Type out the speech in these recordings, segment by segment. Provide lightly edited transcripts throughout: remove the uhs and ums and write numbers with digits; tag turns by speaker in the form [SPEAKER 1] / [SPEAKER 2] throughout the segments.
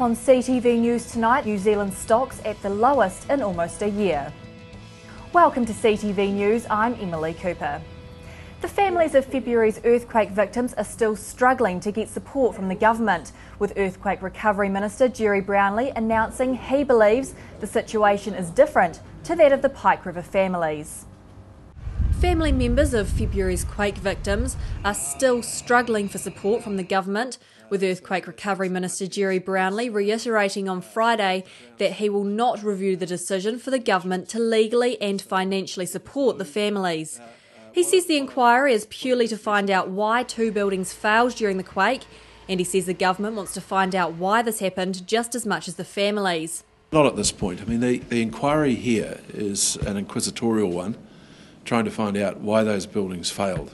[SPEAKER 1] on CTV News tonight, New Zealand stocks at the lowest in almost a year. Welcome to CTV News, I'm Emily Cooper. The families of February's earthquake victims are still struggling to get support from the government, with Earthquake Recovery Minister Jerry Brownlee announcing he believes the situation is different to that of the Pike River families. Family members of February's quake victims are still struggling for support from the government, with Earthquake Recovery Minister Jerry Brownlee reiterating on Friday that he will not review the decision for the government to legally and financially support the families. He says the inquiry is purely to find out why 2 buildings failed during the quake, and he says the government wants to find out why this happened just as much as the families.
[SPEAKER 2] Not at this point. I mean, the inquiry here is an inquisitorial one, trying to find out why those buildings failed.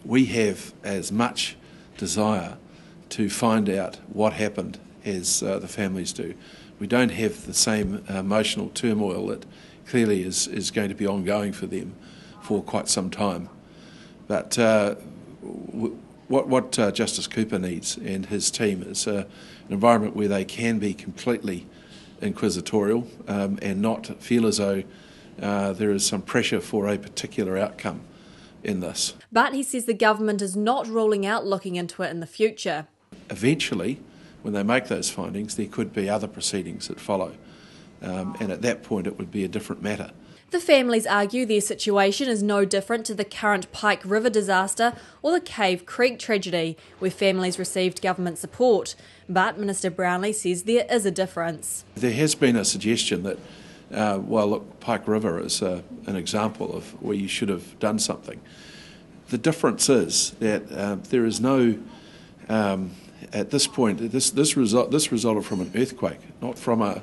[SPEAKER 2] We have as much desire to find out what happened as the families do. We don't have the same emotional turmoil that clearly is going to be ongoing for them for quite some time. But what Justice Cooper needs and his team is an environment where they can be completely inquisitorial and not feel as though there is some pressure for a particular outcome in this.
[SPEAKER 1] But he says the government is not ruling out looking into it in the future.
[SPEAKER 2] Eventually, when they make those findings, there could be other proceedings that follow, and at that point it would be a different matter.
[SPEAKER 1] The families argue their situation is no different to the current Pike River disaster or the Cave Creek tragedy, where families received government support. But Minister Brownlee says there is a difference.
[SPEAKER 2] There has been a suggestion that, well, look, Pike River is an example of where you should have done something. The difference is that there is no, at this point, this resulted from an earthquake, not from a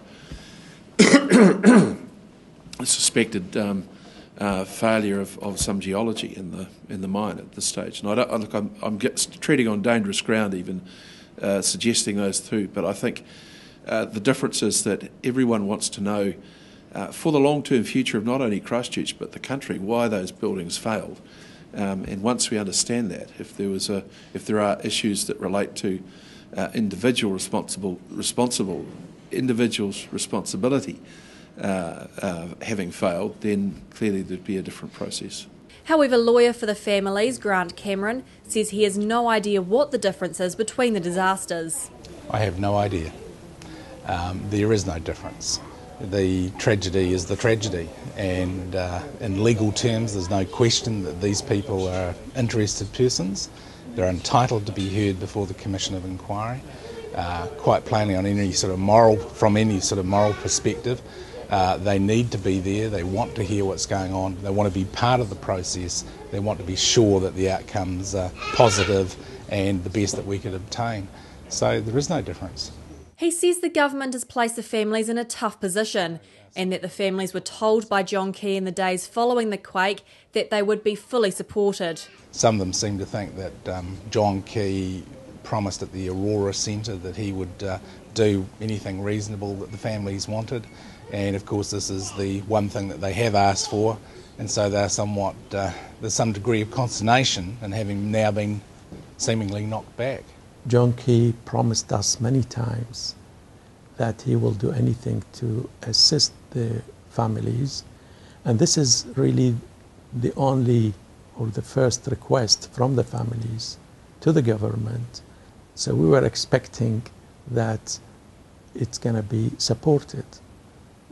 [SPEAKER 2] suspected failure of some geology in the mine at this stage. And I'm treading on dangerous ground even suggesting those two. But I think the difference is that everyone wants to know for the long-term future of not only Christchurch but the country why those buildings failed. And once we understand that, if there are issues that relate to individuals' responsibility having failed, then clearly there'd be a different process.
[SPEAKER 1] However, lawyer for the families, Grant Cameron, says he has no idea what the difference is between the disasters.
[SPEAKER 3] I have no idea. There is no difference. The tragedy is the tragedy, and in legal terms there's no question that these people are interested persons. They're entitled to be heard before the Commission of Inquiry. Quite plainly, on any sort of moral perspective, they need to be there. They want to hear what's going on. They want to be part of the process. They want to be sure that the outcomes are positive and the best that we could obtain. So there is no difference.
[SPEAKER 1] He says the government has placed the families in a tough position, and that the families were told by John Key in the days following the quake that they would be fully supported.
[SPEAKER 3] Some of them seem to think that John Key promised at the Aurora Centre that he would do anything reasonable that the families wanted, and of course this is the one thing that they have asked for, and so they're somewhat, there's some degree of consternation in having now been seemingly knocked back.
[SPEAKER 4] John Key promised us many times that he will do anything to assist the families, and this is really the only or the first request from the families to the government. So we were expecting that it's going to be supported,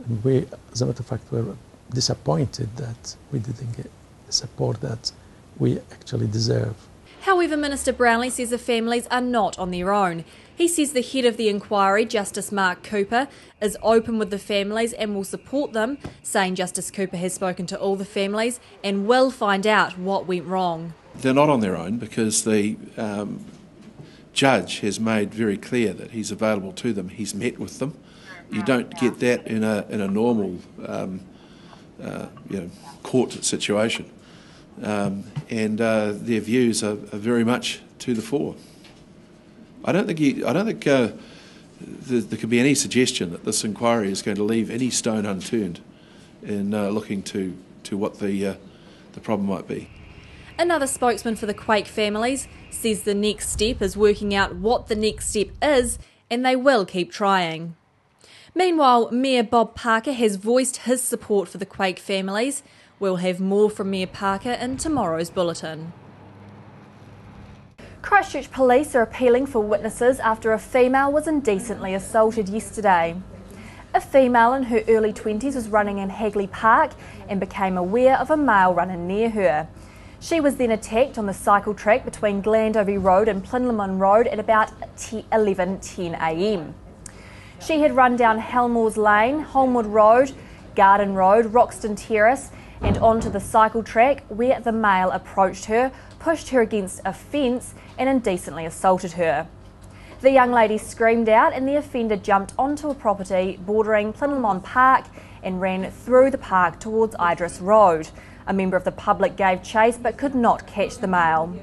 [SPEAKER 4] and we, as a matter of fact, were disappointed that we didn't get the support that we actually deserve.
[SPEAKER 1] However, Minister Brownlee says the families are not on their own. He says the head of the inquiry, Justice Mark Cooper, is open with the families and will support them, saying Justice Cooper has spoken to all the families and will find out what went wrong.
[SPEAKER 2] They're not on their own because the judge has made very clear that he's available to them. He's met with them. You don't get that in a normal court situation. And their views are very much to the fore. I don't think there could be any suggestion that this inquiry is going to leave any stone unturned in looking to what the problem might be.
[SPEAKER 1] Another spokesman for the Quake families says the next step is working out what the next step is and they will keep trying. Meanwhile, Mayor Bob Parker has voiced his support for the Quake families. We'll have more from Mayor Parker in tomorrow's bulletin. Christchurch police are appealing for witnesses after a female was indecently assaulted yesterday. A female in her early 20s was running in Hagley Park and became aware of a male running near her. She was then attacked on the cycle track between Glandovey Road and Plinlimmon Road at about 11:10 a.m. She had run down Helmore's Lane, Holmwood Road, Garden Road, Roxton Terrace and onto the cycle track where the male approached her, pushed her against a fence and indecently assaulted her. The young lady screamed out and the offender jumped onto a property bordering Plinlimmon Park and ran through the park towards Idris Road. A member of the public gave chase but could not catch the male.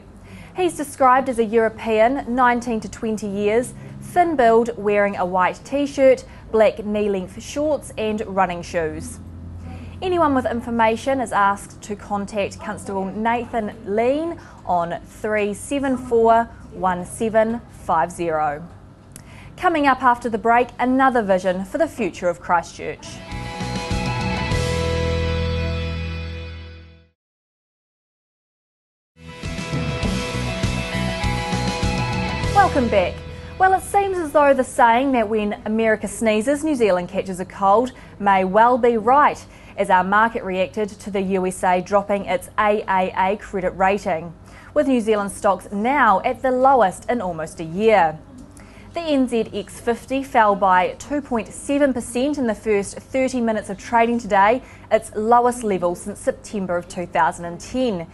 [SPEAKER 1] He's described as a European, 19 to 20 years, thin build, wearing a white t-shirt, black knee-length shorts and running shoes. Anyone with information is asked to contact Constable Nathan Lean on 374 1750. Coming up after the break, another vision for the future of Christchurch. Welcome back. Well, it seems as though the saying that when America sneezes, New Zealand catches a cold may well be right, as our market reacted to the USA dropping its AAA credit rating, with New Zealand stocks now at the lowest in almost a year. The NZX 50 fell by 2.7% in the first 30 minutes of trading today, its lowest level since September of 2010.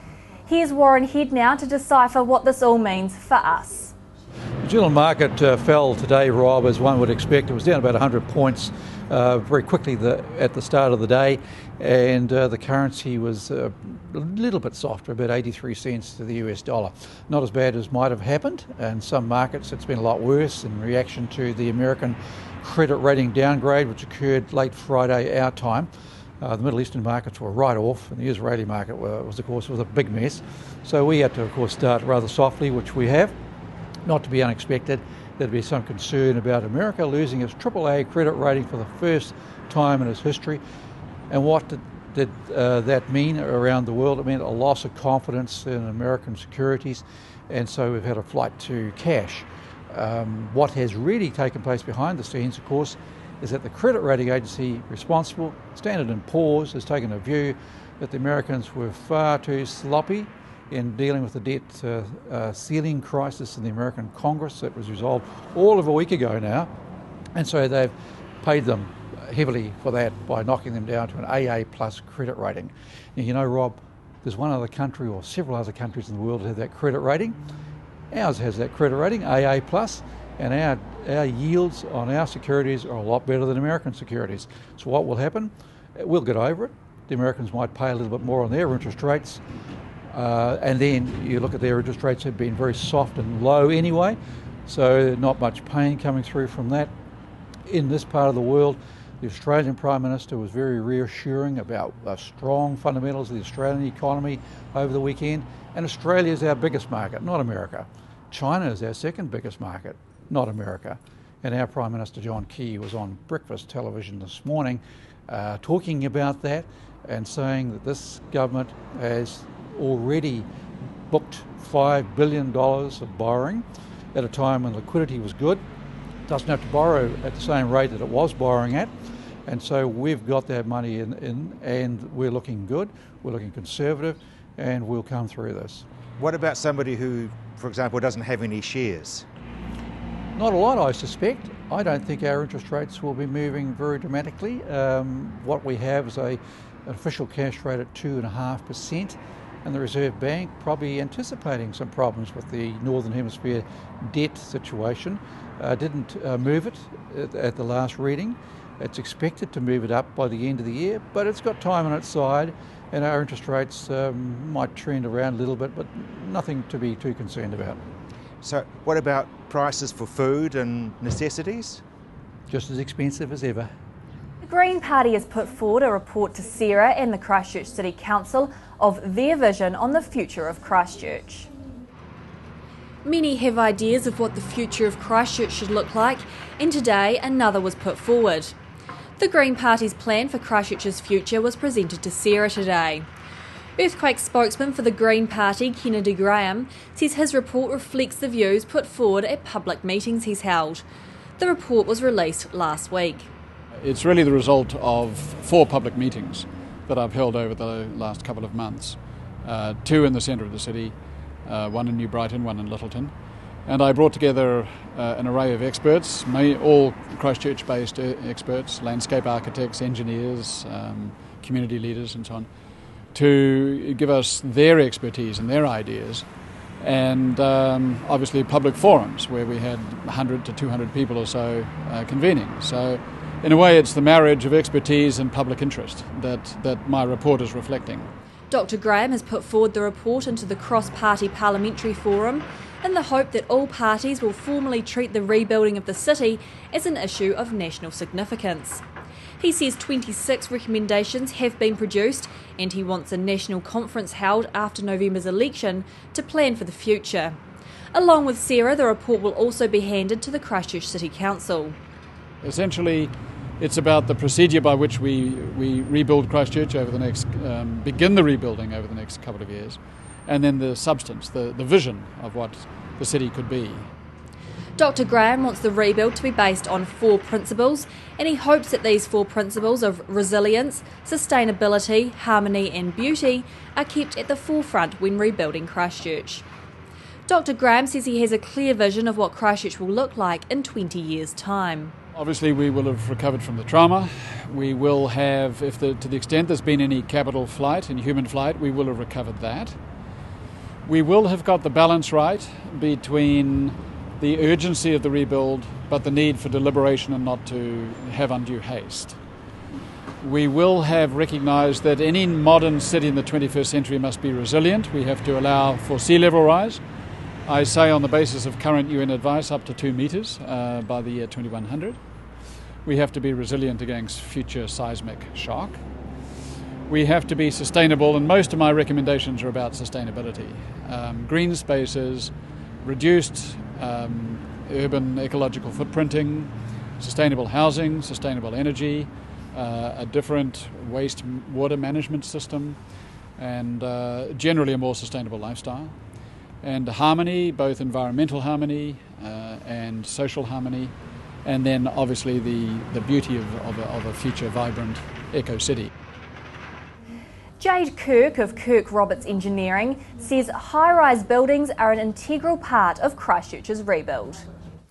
[SPEAKER 1] Here's Warren Head now to decipher what this all means for us.
[SPEAKER 5] The New Zealand market fell today, Rob, as one would expect. It was down about 100 points very quickly at the start of the day, and the currency was a little bit softer, about 83 cents to the US dollar. Not as bad as might have happened. In some markets it's been a lot worse in reaction to the American credit rating downgrade, which occurred late Friday our time. The Middle Eastern markets were right off, and the Israeli market was a big mess. So we had to, of course, start rather softly, which we have. Not to be unexpected, there'd be some concern about America losing its AAA credit rating for the first time in its history. And what did that mean around the world? It meant a loss of confidence in American securities, and so we've had a flight to cash. What has really taken place behind the scenes, of course, is that the credit rating agency responsible, Standard & Poor's, has taken a view that the Americans were far too sloppy in dealing with the debt ceiling crisis in the American Congress that was resolved all of a week ago now, and so they've paid them heavily for that by knocking them down to an AA plus credit rating. Now, you know, Rob, there's one other country or several other countries in the world that have that credit rating. Ours has that credit rating, AA plus, and our yields on our securities are a lot better than American securities. So what will happen? We'll get over it. The Americans might pay a little bit more on their interest rates. And then you look at their interest rates have been very soft and low anyway, so not much pain coming through from that. In this part of the world, the Australian Prime Minister was very reassuring about strong fundamentals of the Australian economy over the weekend, and Australia is our biggest market, not America. China is our second biggest market, not America. And our Prime Minister John Key was on breakfast television this morning talking about that and saying that this government has already booked $5 billion of borrowing at a time when liquidity was good. Doesn't have to borrow at the same rate that it was borrowing at, and so we've got that money in and we're looking good, we're looking conservative, and we'll come through this.
[SPEAKER 6] What about somebody who, for example, doesn't have any shares?
[SPEAKER 5] Not a lot, I suspect. I don't think our interest rates will be moving very dramatically. What we have is an official cash rate at 2.5%. And the Reserve Bank probably anticipating some problems with the Northern Hemisphere debt situation. Didn't move it at the last reading. It's expected to move it up by the end of the year, but it's got time on its side, and our interest rates might trend around a little bit, but nothing to be too concerned about.
[SPEAKER 6] So what about prices for food and necessities?
[SPEAKER 5] Just as expensive as ever.
[SPEAKER 1] The Green Party has put forward a report to Sarah and the Christchurch City Council of their vision on the future of Christchurch. Many have ideas of what the future of Christchurch should look like, and today another was put forward. The Green Party's plan for Christchurch's future was presented to Sarah today. Earthquake spokesman for the Green Party, Kennedy Graham, says his report reflects the views put forward at public meetings he's held. The report was released last week.
[SPEAKER 7] It's really the result of 4 public meetings that I've held over the last couple of months. 2 in the centre of the city, 1 in New Brighton, 1 in Littleton. And I brought together an array of experts, all Christchurch-based experts, landscape architects, engineers, community leaders and so on, to give us their expertise and their ideas. And obviously public forums where we had 100 to 200 people or so convening. So in a way it's the marriage of expertise and public interest that my report is reflecting.
[SPEAKER 1] Dr Graham has put forward the report into the Cross-Party Parliamentary Forum in the hope that all parties will formally treat the rebuilding of the city as an issue of national significance. He says 26 recommendations have been produced and he wants a national conference held after November's election to plan for the future. Along with Sarah, the report will also be handed to the Christchurch City Council.
[SPEAKER 7] Essentially, it's about the procedure by which we rebuild Christchurch over the next, begin the rebuilding over the next couple of years, and then the substance, the vision of what the city could be.
[SPEAKER 1] Dr Graham wants the rebuild to be based on 4 principles, and he hopes that these 4 principles of resilience, sustainability, harmony and beauty are kept at the forefront when rebuilding Christchurch. Dr Graham says he has a clear vision of what Christchurch will look like in 20 years' time.
[SPEAKER 7] Obviously we will have recovered from the trauma. We will have, to the extent there's been any capital flight and human flight, we will have recovered that. We will have got the balance right between the urgency of the rebuild but the need for deliberation and not to have undue haste. We will have recognised that any modern city in the 21st century must be resilient. We have to allow for sea level rise. I say on the basis of current UN advice up to 2 metres by the year 2100. We have to be resilient against future seismic shock. We have to be sustainable, and most of my recommendations are about sustainability. Green spaces, reduced urban ecological footprinting, sustainable housing, sustainable energy, a different waste-water management system, and generally a more sustainable lifestyle. And harmony, both environmental harmony and social harmony, and then obviously the beauty of a future vibrant eco-city.
[SPEAKER 1] Jade Kirk of Kirk Roberts Engineering says high-rise buildings are an integral part of Christchurch's rebuild.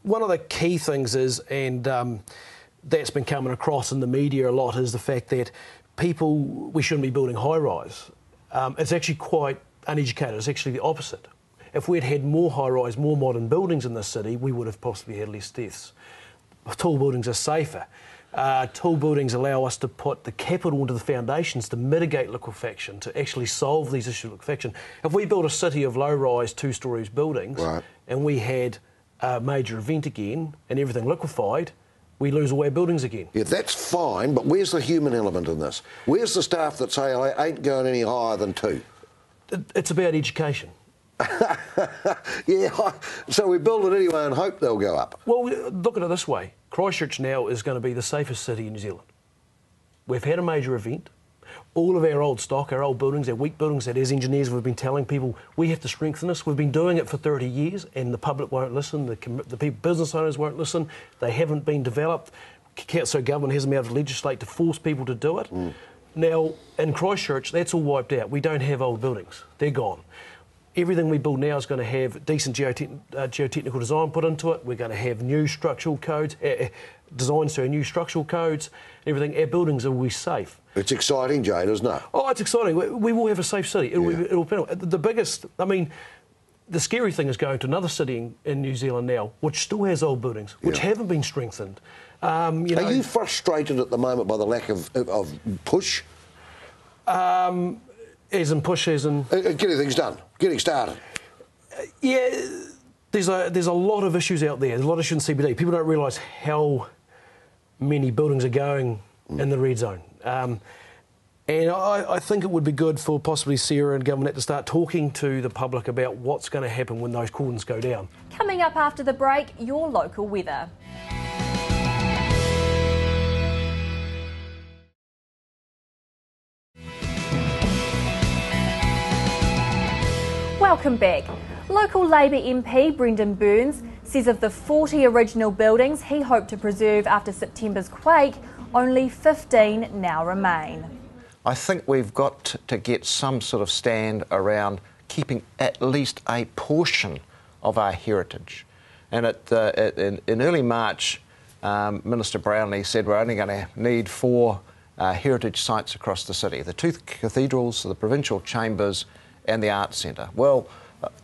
[SPEAKER 8] One of the key things is, and that's been coming across in the media a lot, is the fact that we shouldn't be building high-rise. It's actually quite uneducated. It's actually the opposite. If we'd had more high-rise, more modern buildings in this city, we would have possibly had less deaths. Tall buildings are safer. Tall buildings allow us to put the capital into the foundations to mitigate liquefaction, to actually solve these issues of liquefaction. If we built a city of low-rise, 2-storey buildings, right, and we had a major event again and everything liquefied, we lose all our buildings again.
[SPEAKER 9] Yeah, that's fine, but where's the human element in this? Where's the staff that say, I ain't going any higher than 2?
[SPEAKER 8] It's about education.
[SPEAKER 9] Yeah, so we build it anyway and hope they'll go up.
[SPEAKER 8] Well, look at it this way. Christchurch now is going to be the safest city in New Zealand. We've had a major event. All of our old stock, our old buildings, our weak buildings, that as engineers we've been telling people we have to strengthen this. We've been doing it for 30 years and the public won't listen, the business owners won't listen, they haven't been developed, so government hasn't been able to legislate to force people to do it. Now, in Christchurch, that's all wiped out. We don't have old buildings. They're gone. Everything we build now is going to have decent geotechnical design put into it. We're going to have new structural codes, designs to our new structural codes, everything. Our buildings will be safe.
[SPEAKER 9] It's exciting, Jade, isn't it?
[SPEAKER 8] Oh, it's exciting. We will have a safe city. The biggest, I mean, the scary thing is going to another city in New Zealand now, which still has old buildings, which haven't been strengthened. Are
[SPEAKER 9] you frustrated at the moment by the lack of push?
[SPEAKER 8] As in push, as in...
[SPEAKER 9] Getting things done, getting started.
[SPEAKER 8] Yeah, there's a lot of issues out there. There's a lot of issues in CBD. People don't realise how many buildings are going in the red zone. And I think it would be good for possibly Sarah and government to start talking to the public about what's going to happen when those cordons go down.
[SPEAKER 1] Coming up after the break, your local weather. Welcome back. Local Labor MP Brendan Burns says of the 40 original buildings he hoped to preserve after September's quake, only 15 now remain.
[SPEAKER 10] I think we've got to get some sort of stand around keeping at least a portion of our heritage. And in early March, Minister Brownlee said we're only going to need 4 heritage sites across the city: the 2 cathedrals, the provincial chambers and the Arts Centre. Well,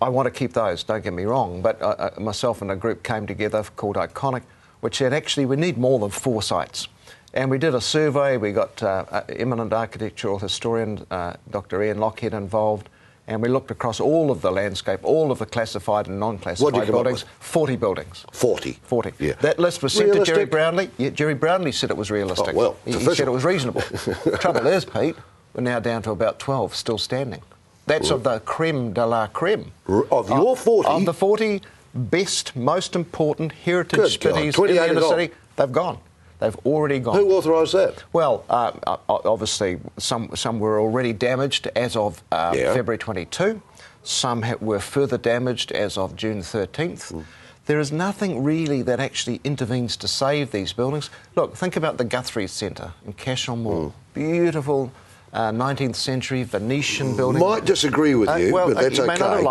[SPEAKER 10] I want to keep those, don't get me wrong, but myself and a group came together called Iconic, which said actually we need more than 4 sites. And we did a survey. We got eminent architectural historian Dr Ian Lockhead involved, and we looked across all of the landscape, all of the classified and non-classified buildings. 40 buildings.
[SPEAKER 9] 40?
[SPEAKER 10] 40.
[SPEAKER 9] Yeah.
[SPEAKER 10] That list was sent
[SPEAKER 9] Realistic?
[SPEAKER 10] to Jerry Brownlee. Yeah, Jerry Brownlee said it was realistic.
[SPEAKER 9] Oh, well,
[SPEAKER 10] he said it was reasonable. The trouble is, Pete, we're now down to about 12 still standing. That's of the creme de la creme.
[SPEAKER 9] Of your 40?
[SPEAKER 10] Of the 40 best, most important heritage cities in the inner city, they've gone. They've already gone.
[SPEAKER 9] Who authorised that?
[SPEAKER 10] Well, obviously, some were already damaged as of February 22. Some were further damaged as of June 13th. There is nothing really that actually intervenes to save these buildings. Look, think about the Guthrie Centre in Cashel Mall. Beautiful 19th century Venetian building.
[SPEAKER 9] Might disagree with you, but that's okay. No,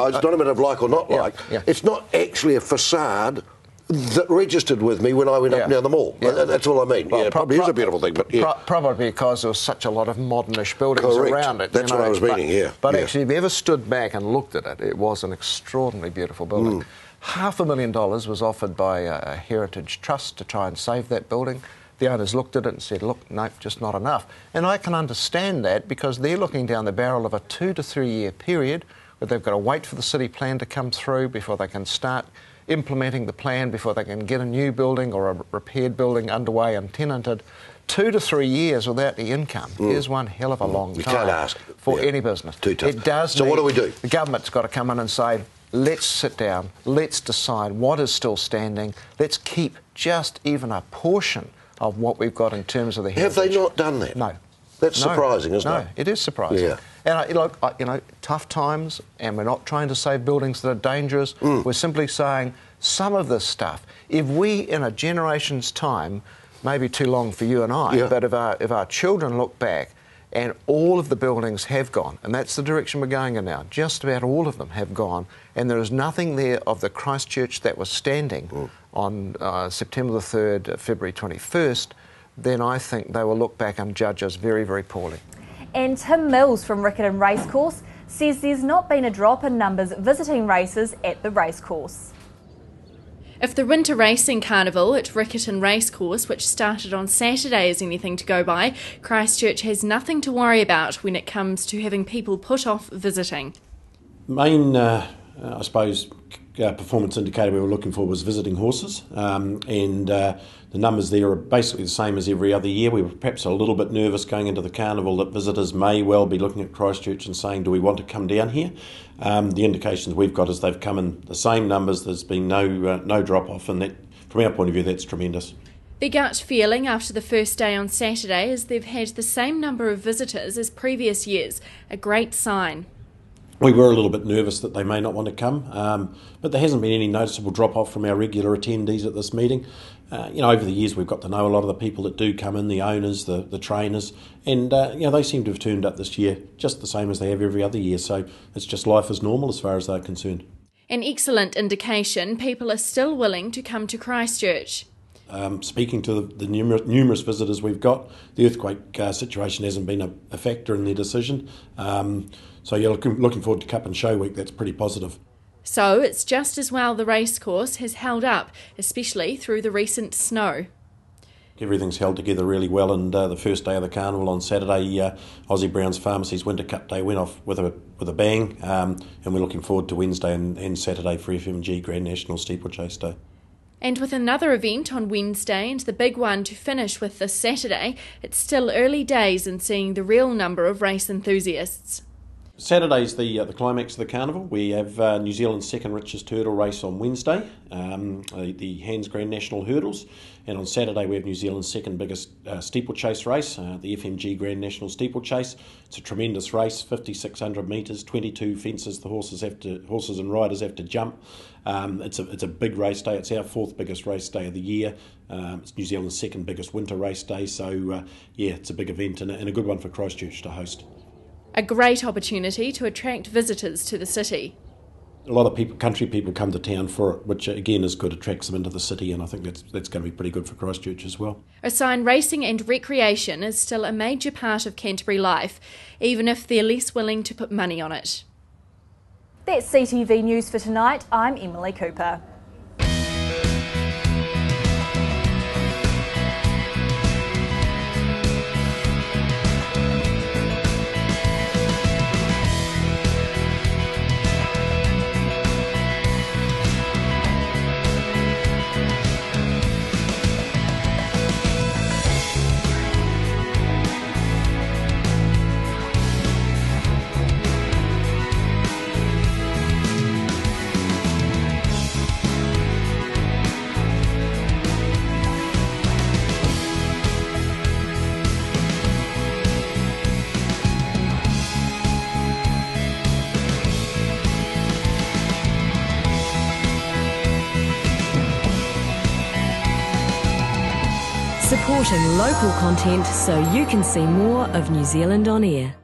[SPEAKER 9] it's not a matter of like or not like.
[SPEAKER 10] Yeah.
[SPEAKER 9] It's not actually a facade that registered with me when I went up near the mall. Yeah. That's all I mean. Well, probably is a beautiful thing, but
[SPEAKER 10] probably because there was such a lot of modernish buildings around it.
[SPEAKER 9] That's what I was meaning.
[SPEAKER 10] But actually, if you ever stood back and looked at it, it was an extraordinarily beautiful building. $500,000 was offered by a heritage trust to try and save that building. The owners looked at it and said, look, no, just not enough. And I can understand that because they're looking down the barrel of a 2 to 3 year period where they've got to wait for the city plan to come through before they can start implementing the plan, before they can get a new building or a repaired building underway and tenanted. 2 to 3 years without the income is one hell of a long time.
[SPEAKER 9] You can't ask
[SPEAKER 10] for any business.
[SPEAKER 9] Too tough.
[SPEAKER 10] It does.
[SPEAKER 9] So what do we do?
[SPEAKER 10] The government's got to come in and say, let's sit down, let's decide what is still standing, let's keep just even a portion of what we've got in terms of the heritage.
[SPEAKER 9] Have they not done that?
[SPEAKER 10] No.
[SPEAKER 9] That's surprising, isn't it?
[SPEAKER 10] No, it is surprising.
[SPEAKER 9] Yeah.
[SPEAKER 10] And tough times, and we're not trying to save buildings that are dangerous. We're simply saying some of this stuff, if we in a generation's time, maybe too long for you and I, but if our children look back and all of the buildings have gone, and that's the direction we're going in now, just about all of them have gone, and there is nothing there of the Christchurch that was standing on September the 3rd, February 21st, then I think they will look back and judge us very, very poorly.
[SPEAKER 1] And Tim Mills from Riccarton Racecourse says there's not been a drop in numbers visiting races at the racecourse.
[SPEAKER 11] If the winter racing carnival at Riccarton Racecourse, which started on Saturday, is anything to go by, Christchurch has nothing to worry about when it comes to having people put off visiting.
[SPEAKER 12] Main, I suppose, performance indicator we were looking for was visiting horses, and the numbers there are basically the same as every other year. We were perhaps a little bit nervous going into the carnival that visitors may well be looking at Christchurch and saying, do we want to come down here? The indications we've got is they've come in the same numbers. There's been no drop-off, and that, from our point of view, that's tremendous.
[SPEAKER 11] The gut feeling after the first day on Saturday is they've had the same number of visitors as previous years, a great sign.
[SPEAKER 12] We were a little bit nervous that they may not want to come, but there hasn't been any noticeable drop-off from our regular attendees at this meeting. Over the years we've got to know a lot of the people that do come in, the owners, the trainers, and they seem to have turned up this year just the same as they have every other year, so it's just life as normal as far as they're concerned.
[SPEAKER 11] An excellent indication people are still willing to come to Christchurch.
[SPEAKER 12] Speaking to the numerous visitors we've got, the earthquake situation hasn't been a factor in their decision. So you're looking forward to Cup and Show Week. That's pretty positive.
[SPEAKER 11] So it's just as well the racecourse has held up, especially through the recent snow.
[SPEAKER 12] Everything's held together really well, and the first day of the carnival on Saturday, Aussie Brown's Pharmacy's Winter Cup Day went off with a bang, and we're looking forward to Wednesday and Saturday for FMG Grand National Steeplechase Day.
[SPEAKER 11] And with another event on Wednesday and the big one to finish with this Saturday, it's still early days in seeing the real number of race enthusiasts.
[SPEAKER 12] Saturday's the climax of the carnival. We have New Zealand's second richest hurdle race on Wednesday, the Hands Grand National Hurdles, and on Saturday we have New Zealand's second biggest steeplechase race, the FMG Grand National Steeplechase. It's a tremendous race, 5,600 metres, 22 fences. The horses and riders have to jump. It's a big race day. It's our fourth biggest race day of the year. It's New Zealand's second biggest winter race day. So it's a big event and a good one for Christchurch to host.
[SPEAKER 11] A great opportunity to attract visitors to the city.
[SPEAKER 12] A lot of country people come to town for it, which again is good, attracts them into the city, and I think that's going to be pretty good for Christchurch as well.
[SPEAKER 11] A sign racing and recreation is still a major part of Canterbury life, even if they're less willing to put money on it.
[SPEAKER 1] That's CTV News for tonight. I'm Emily Cooper.
[SPEAKER 13] Supporting local content so you can see more of New Zealand on air.